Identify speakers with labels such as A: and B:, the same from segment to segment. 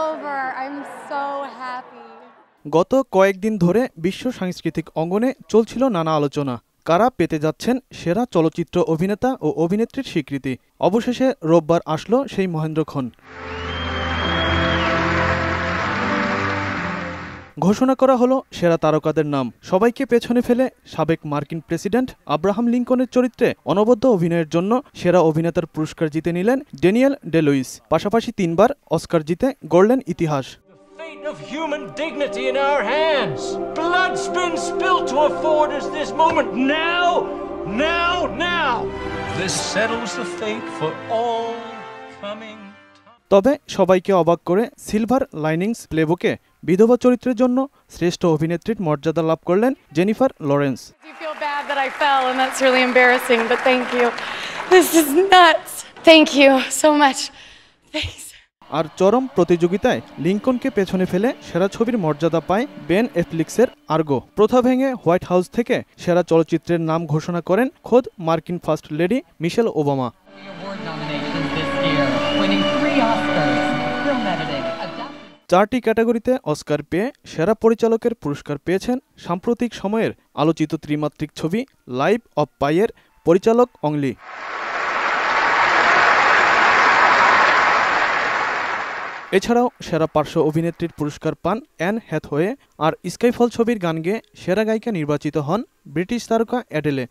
A: Over. I'm so happy.
B: গত কয়েকদিন ধরে বিশ্ব সাংস্কৃতিক অঙ্গনে চলছিল নানা আলোচনা, কারা পেতে যাচ্ছেন সেরা চলচ্চিত্র অভিনেতা ও অভিনেত্রীর স্বীকৃতি। অবশেষে রোববার আসলো সেই মহেন্দ্রক্ষণ। ঘোষণা করা হলো সেরা তারকাদের নাম। সবাইকে পেছনে ফেলে সাবেক মার্কিন প্রেসিডেন্ট আব্রাহাম লিঙ্কনের চরিত্রে অনবদ্য অভিনয়ের জন্য সেরা অভিনেতার পুরস্কার জিতে নিলেন ড্যানিয়েল ডে-লুইস। পাশাপাশি 3বার অস্কার জিতে গড়লেন ইতিহাস।
C: Of human dignity in our hands. Blood's been spilled to afford us this moment. Now. This settles the fate for all coming.
B: তবে সবাইকে অবাক করে সিলভার লাইনিংস প্লেবুকে বিধবা চরিত্রের জন্য শ্রেষ্ঠ অভিনেত্রীর মর্যাদা লাভ করলেন Jennifer Lawrence.
A: I feel bad that I fell and that's really embarrassing, but thank you. This is nuts. Thank you so much. Thanks.
B: আর চরম প্রতিযোগিতায় লিঙ্কনকে পেছনে ফেলে সেরা ছবির মর্যাদা পায় বেন অ্যাফ্লিক্সের আর্গো। প্রথা ভেঙে হোয়াইট হাউস থেকে সেরা চলচ্চিত্রের নাম ঘোষণা করেন খোদ মার্কিন ফার্স্ট লেডি মিশেল ওবামা। চারটি ক্যাটাগরিতে অস্কার পেয়ে সেরা পরিচালকের পুরস্কার পেয়েছেন সাম্প্রতিক সময়ের আলোচিত ত্রিমাত্রিক ছবি লাইফ অব পাইয়ের পরিচালক অং লি। এছাড়াও সেরা পার্শ্ব অভিনেত্রীর পুরস্কার পান অ্যান হ্যাথওয়ে, আর স্কাইফল ছবির গান গেয়ে সেরা গায়িকা নির্বাচিত হন ব্রিটিশ তারকা অ্যাডেলে।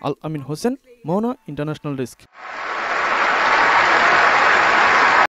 B: আল আমিন হোসেন, মোহনা ইন্টারন্যাশনাল ডেস্ক।